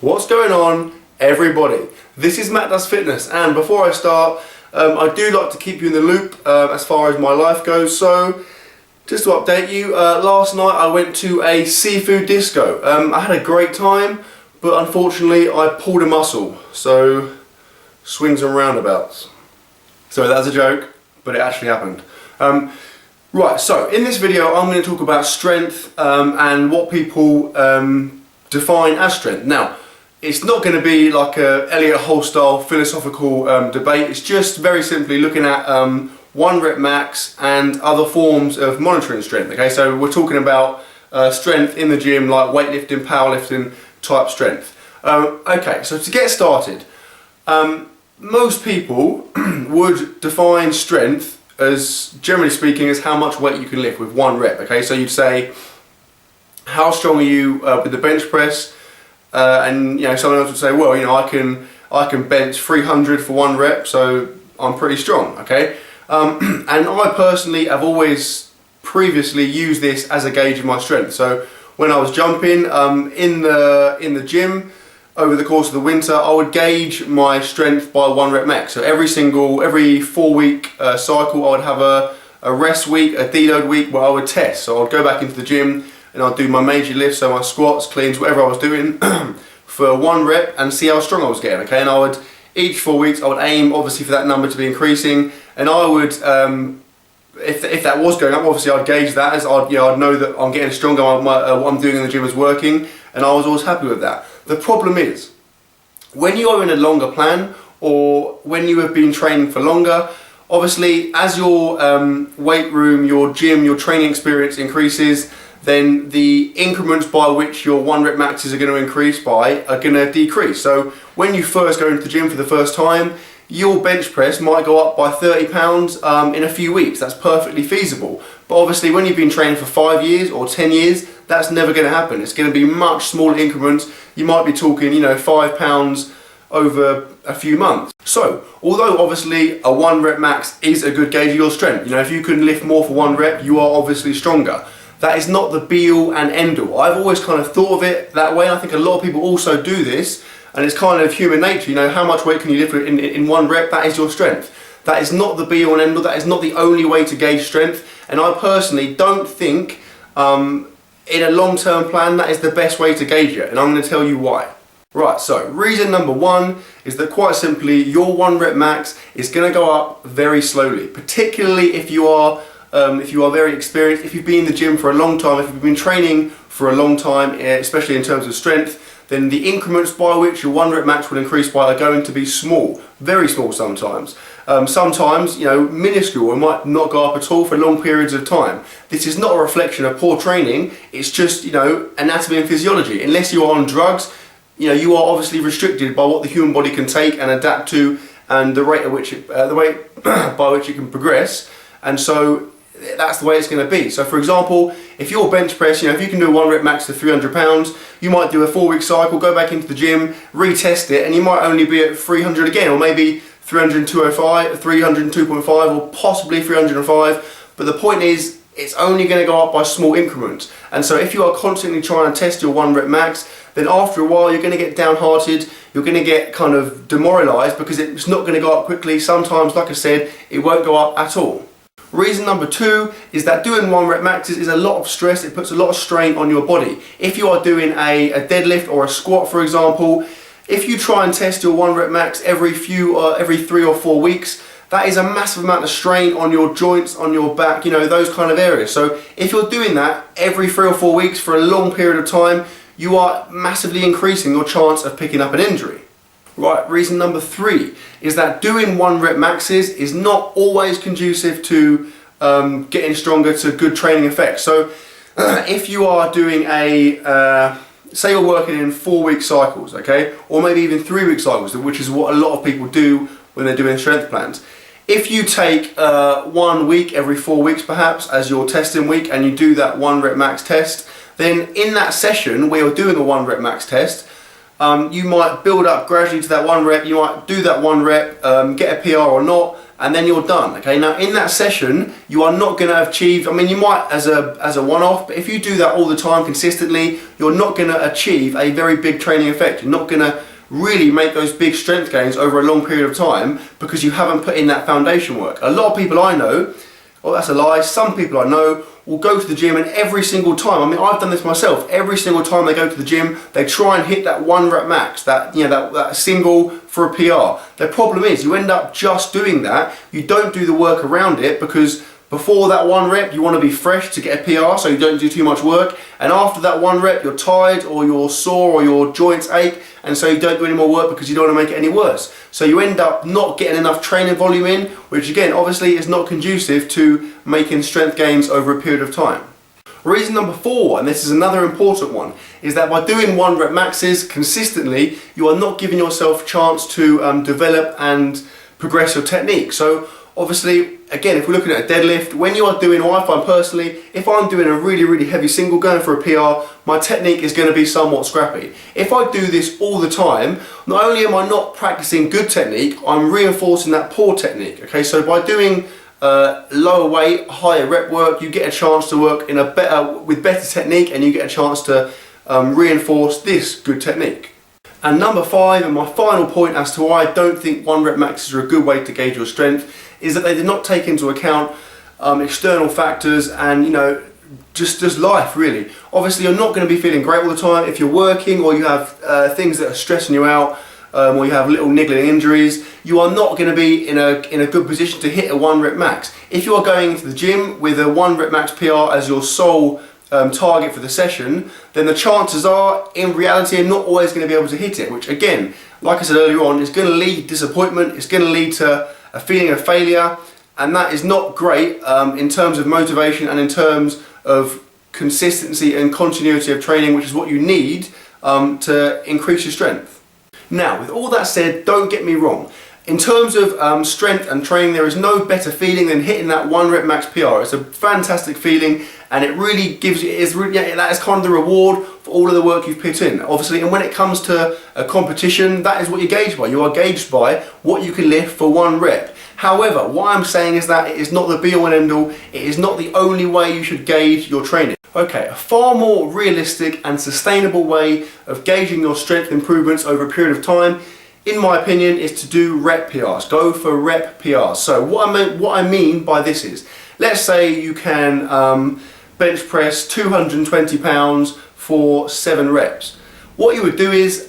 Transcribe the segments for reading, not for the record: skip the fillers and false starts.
What's going on, everybody? This is Matt Does Fitness, and before I start, I do like to keep you in the loop as far as my life goes. So, just to update you, last night I went to a seafood disco. I had a great time, but unfortunately I pulled a muscle. So, swings and roundabouts. So that's a joke, but it actually happened. Right, so in this video I'm going to talk about strength and what people define as strength. Now, it's not going to be like a Elliot Hall style philosophical debate. It's just very simply looking at 1 rep max and other forms of monitoring strength. Okay, so we're talking about strength in the gym, like weightlifting, powerlifting type strength. Okay, so to get started, most people would define strength as, generally speaking, as how much weight you can lift with 1 rep. Okay, so you'd say, how strong are you with the bench press? And you know, someone else would say, well, you know, I can bench 300 for 1 rep, so I'm pretty strong. Okay, and I personally have always previously used this as a gauge of my strength. So when I was jumping in the gym over the course of the winter, I would gauge my strength by 1 rep max. So every 4-week cycle, I would have a rest week, a deload week where I would test. So I'd go back into the gym and I'd do my major lifts, so my squats, cleans, whatever I was doing for 1 rep and see how strong I was getting. Okay, and I would, each 4 weeks, I would aim obviously for that number to be increasing, and I would, if that was going up, obviously I'd gauge that as I'd know that I'm getting stronger, what I'm doing in the gym is working, and I was always happy with that. The problem is, when you are in a longer plan, or when you have been training for longer, obviously as your weight room, your gym, your training experience increases, then the increments by which your 1 rep maxes are going to increase by are going to decrease. So when you first go into the gym for the first time, your bench press might go up by 30 pounds in a few weeks. That's perfectly feasible. But obviously when you've been training for 5 years or 10 years, that's never going to happen. It's going to be much smaller increments. You might be talking, 5 pounds over a few months. So, although obviously a 1 rep max is a good gauge of your strength, if you can lift more for 1 rep, you are obviously stronger. That is not the be all and end all. I've always kind of thought of it that way. I think a lot of people also do this, and it's kind of human nature. How much weight can you lift in 1 rep? That is your strength. That is not the be all and end all. That is not the only way to gauge strength. And I personally don't think in a long-term plan that is the best way to gauge it. And I'm going to tell you why. Right, so reason number 1 is that quite simply your 1 rep max is going to go up very slowly, particularly if you are very experienced, if you've been in the gym for a long time, if you've been training for a long time, especially in terms of strength, then the increments by which your 1 rep max will increase by are going to be small, very small sometimes. Sometimes, minuscule, and might not go up at all for long periods of time. This is not a reflection of poor training, it's just, anatomy and physiology. Unless you are on drugs, you are obviously restricted by what the human body can take and adapt to, and the rate at which the rate by which it can progress. And so that's the way it's going to be. So for example, if your bench press, if you can do a 1 rep max to 300 pounds, you might do a 4-week cycle, go back into the gym, retest it, and you might only be at 300 again, or maybe 302.05, 302.5, or possibly 305. But the point is, it's only going to go up by small increments. And so if you are constantly trying to test your 1 rep max, then after a while you're going to get downhearted, you're going to get kind of demoralised because it's not going to go up quickly. Sometimes, like I said, it won't go up at all. Reason number 2 is that doing 1 rep maxes is a lot of stress. It puts a lot of strain on your body. If you are doing a deadlift or a squat, for example, if you try and test your 1 rep max every 3 or 4 weeks, that is a massive amount of strain on your joints, on your back, those kind of areas. So if you're doing that every 3 or 4 weeks for a long period of time, you are massively increasing your chance of picking up an injury. Right, reason number 3 is that doing 1 rep maxes is not always conducive to getting stronger, to good training effects. So if you are doing say you're working in 4-week cycles, okay, or maybe even 3-week cycles, which is what a lot of people do when they're doing strength plans. If you take 1 week every 4 weeks perhaps as your testing week, and you do that 1 rep max test, then in that session where you're doing a 1 rep max test, you might build up gradually to that 1 rep, you might do that 1 rep, get a PR or not, and then you're done. Okay, now in that session, you are not going to achieve, I mean, you might as a one-off, but if you do that all the time consistently, you're not going to achieve a very big training effect. You're not going to really make those big strength gains over a long period of time because you haven't put in that foundation work. A lot of people I know, well, that's a lie, some people I know will go to the gym, and every single time, I mean, I've done this myself, every single time they go to the gym, they try and hit that 1 rep max, that, you know, that single for a PR. The problem is you end up just doing that. You don't do the work around it, because before that 1 rep, you want to be fresh to get a PR, so you don't do too much work. And after that 1 rep, you're tired, or you're sore, or your joints ache, and so you don't do any more work because you don't want to make it any worse. So you end up not getting enough training volume in, which again, obviously is not conducive to making strength gains over a period of time. Reason number 4, and this is another important one, is that by doing 1 rep maxes consistently, you are not giving yourself a chance to develop and progress your technique. So obviously, again, if we're looking at a deadlift, when you are doing, or I find personally, if I'm doing a really heavy single going for a PR, my technique is going to be somewhat scrappy. If I do this all the time, not only am I not practicing good technique, I'm reinforcing that poor technique. Okay, so by doing lower weight, higher rep work, you get a chance to work in with better technique, and you get a chance to reinforce this good technique. And number 5, and my final point as to why I don't think 1 rep maxes are a good way to gauge your strength, is that they did not take into account external factors and, you know, just life really. Obviously, you're not going to be feeling great all the time if you're working, or you have things that are stressing you out, or you have little niggling injuries. You are not going to be in a good position to hit a 1 rep max. If you are going into the gym with a 1 rep max PR as your sole target for the session, then the chances are, in reality, you're not always going to be able to hit it, which again, like I said earlier on, is going to lead to disappointment. It's going to lead to a feeling of failure, and that is not great in terms of motivation and in terms of consistency and continuity of training, which is what you need to increase your strength. Now, with all that said, don't get me wrong. In terms of strength and training, there is no better feeling than hitting that 1 rep max PR. It's a fantastic feeling, and it really gives you, that is kind of the reward for all of the work you've put in, obviously. And when it comes to a competition, that is what you're gauged by. You are gauged by what you can lift for 1 rep. However, what I'm saying is that it is not the be-all and end-all. It is not the only way you should gauge your training. Okay, a far more realistic and sustainable way of gauging your strength improvements over a period of time, in my opinion, is to do rep PRs. Go for rep PRs. So what I mean by this is, let's say you can bench press 220 pounds for 7 reps. What you would do is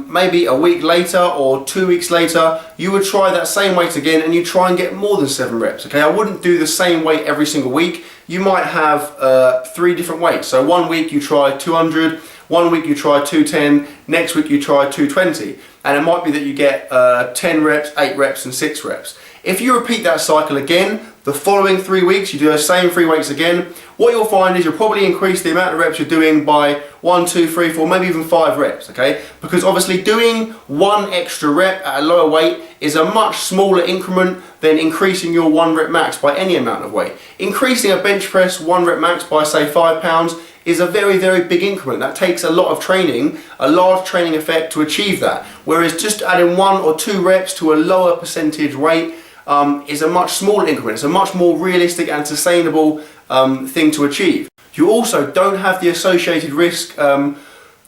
maybe a week later or 2 weeks later, you would try that same weight again, and you try and get more than 7 reps. Okay, I wouldn't do the same weight every single week. You might have 3 different weights. So 1 week you try 200, 1 week you try 210, next week you try 220. And it might be that you get 10 reps, 8 reps and 6 reps. If you repeat that cycle again, the following 3 weeks, you do those same 3 weights again, what you'll find is you'll probably increase the amount of reps you're doing by 1, 2, 3, 4, maybe even 5 reps, okay? Because obviously doing 1 extra rep at a lower weight is a much smaller increment than increasing your 1 rep max by any amount of weight. Increasing a bench press 1 rep max by, say, 5 pounds is a very big increment. That takes a lot of training, a large training effect to achieve that. Whereas just adding 1 or 2 reps to a lower percentage weight is a much smaller increment. It's a much more realistic and sustainable thing to achieve. You also don't have the associated risk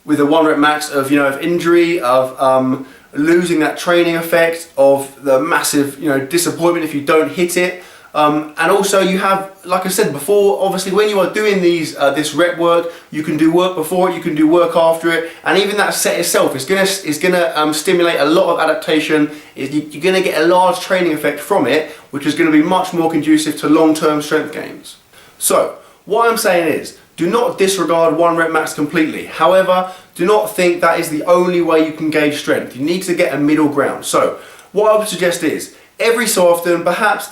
with a 1 rep max of, you know, of injury, of losing that training effect, of the massive, you know, disappointment if you don't hit it. And also you have, like I said before, obviously when you are doing these this rep work, you can do work before it, you can do work after it, and even that set itself is gonna stimulate a lot of adaptation. You're gonna get a large training effect from it, which is gonna be much more conducive to long-term strength gains. So what I'm saying is, do not disregard 1 rep max completely. However, do not think that is the only way you can gauge strength. You need to get a middle ground. So what I would suggest is, every so often, perhaps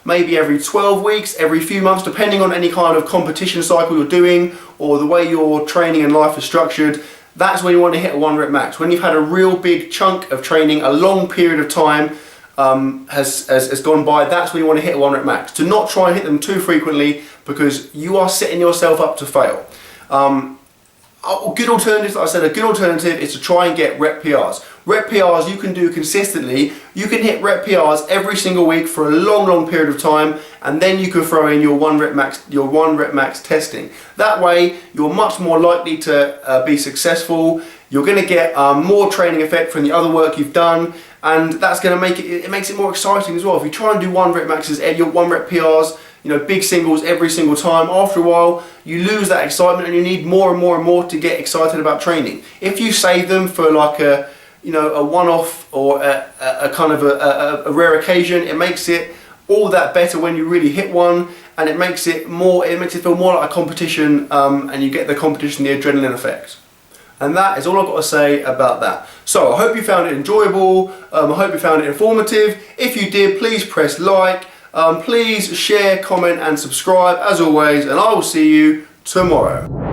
maybe every 12 weeks, every few months, depending on any kind of competition cycle you're doing or the way your training and life is structured, that's when you want to hit a 1 rep max. When you've had a real big chunk of training, a long period of time has gone by, that's when you want to hit a 1 rep max. Do not try and hit them too frequently, because you are setting yourself up to fail. good alternatives, like I said, a good alternative is to try and get rep PRs. Rep PRs you can do consistently. You can hit rep PRs every single week for a long period of time, and then you can throw in your one rep max testing. That way you're much more likely to be successful. You're going to get more training effect from the other work you've done, and that's going to make it makes it more exciting as well. If you try and do one rep maxes, your one rep PRs, you know, big singles every single time, after a while you lose that excitement and you need more and more to get excited about training. If you save them for like a, you know, a one-off or a kind of a rare occasion, it makes it all that better when you really hit one, and it makes it feel more like a competition, and you get the competition, the adrenaline effect. And that is all I've got to say about that. So I hope you found it enjoyable. I hope you found it informative. If you did, please press like. Please share, comment and subscribe as always, and I will see you tomorrow.